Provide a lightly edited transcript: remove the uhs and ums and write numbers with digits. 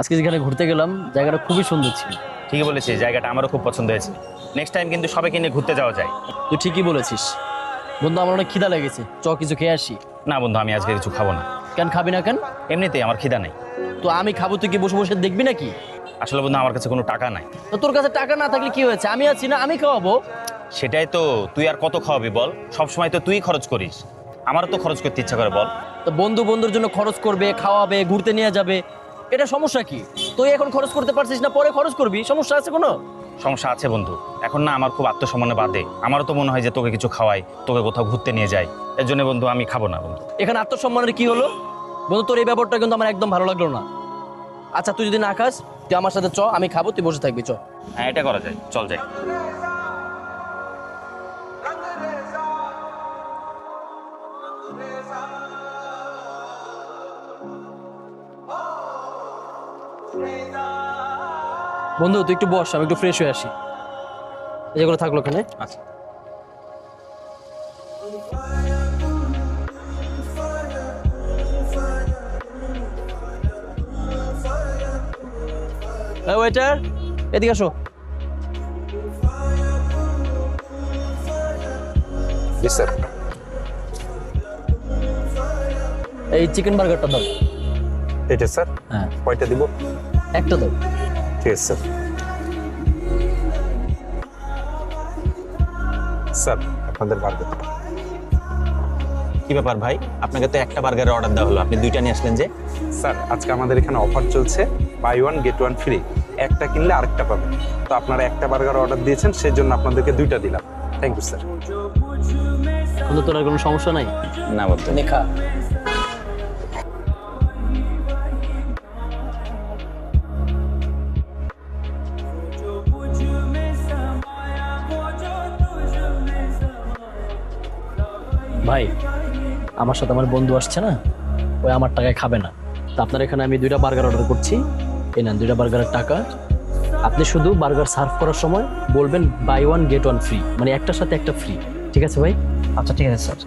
আজকে যেখানে ঘুরতে গেলাম জায়গাটা খুবই সুন্দর ছিল। ঠিকই বলেছিস, জায়গাটা আমারও খুব পছন্দ হয়েছে। নেক্সট টাইম কিন্তু সবাইকে নিয়ে ঘুরতে যাওয়া যায়। তুই ঠিকই বলেছিস। বন্ধু, আমার অনেক খিদা লেগেছে, চ কিছু খেয়ে আসি। না বন্ধু, আমি আজকে কিছু খাবো না। কেন খাবি না কেন? এমনিতেই আমার খিদা নেই। তো আমি খাবো, তুই কি বসে বসে দেখবি নাকি? আসলে বন্ধু, আমার কাছে কোনো টাকা নাই। তো তোর কাছে টাকা না থাকলে কি হয়েছে? আমি আছি না, আমি খাওয়াবো। সেটাই তো, তুই আর কত খাওয়াবি বল? সব সময় তো তুই খরচ করিস, আমারও তো খরচ করতে ইচ্ছা করে বল। তো বন্ধু বন্ধুর জন্য খরচ করবে, খাওয়াবে, ঘুরতে নিয়ে যাবে, এটা সমস্যা কি? তুই এখন খরচ করতে পারছিস না, পরে খরচ করবি, সমস্যা আছে কোনো? সমস্যা আছে বন্ধু, এখন না আমার খুব আত্মসম্মানে বাদে। আমারও তো মনে হয় যে তোকে কিছু খাওয়াই, তোকে কোথাও ঘুরতে নিয়ে যাই। এর জন্য বন্ধু আমি খাবো না বন্ধু। এখানে আত্মসম্মানের কি হলো? বন্ধু, তোর এই ব্যাপারটা কিন্তু আমার একদম ভালো লাগলো না। আচ্ছা, তুই যদি না খাস, তুই আমার সাথে চ, আমি খাবো, তুই বসে থাকবি, চ। হ্যাঁ, এটা করা যায়, চল যাই। বন্ধু, তুই একটু বস, আমি একটু ফ্রেশ হয়ে আসি। যেগুলো থাকলো ওখানে। আচ্ছা। ওয়েটার, এদিকে আসো। জি স্যার। এই চিকেন বার্গারটা দাও। এটা স্যার? হ্যাঁ, কয়টা দিব? একটা দাও। ঠিক আছে স্যার। স্যার, আপনাদের বার্গার। কি ব্যাপার ভাই, আপনাকে তো একটা বার্গারের অর্ডার দেওয়া হলো, আপনি দুইটা নিয়ে আসলেন যে? স্যার, আজকে আমাদের এখানে অফার চলছে, buy one get one free. একটা কিনলে আরেকটা পাবেন। তো আপনারা একটা বার্গার অর্ডার দিয়েছেন, সেই জন্য আপনাদেরকে দুইটা দিলাম। Thank you sir. এখন তো তোর আর কোনো সমস্যা নাই। না বন্ধু। দেখা। ভাই, আমার সাথে আমার বন্ধু আসছে না, ওই আমার টাকায় খাবে না। তো আপনার এখানে আমি দুইটা বার্গার অর্ডার করছি, এই নেন দুইটা বার্গারের টাকা। আপনি শুধু বার্গার সার্ভ করার সময় বলবেন buy one get one free, মানে একটার সাথে একটা ফ্রি। ঠিক আছে ভাই? আচ্ছা ঠিক আছে স্যার।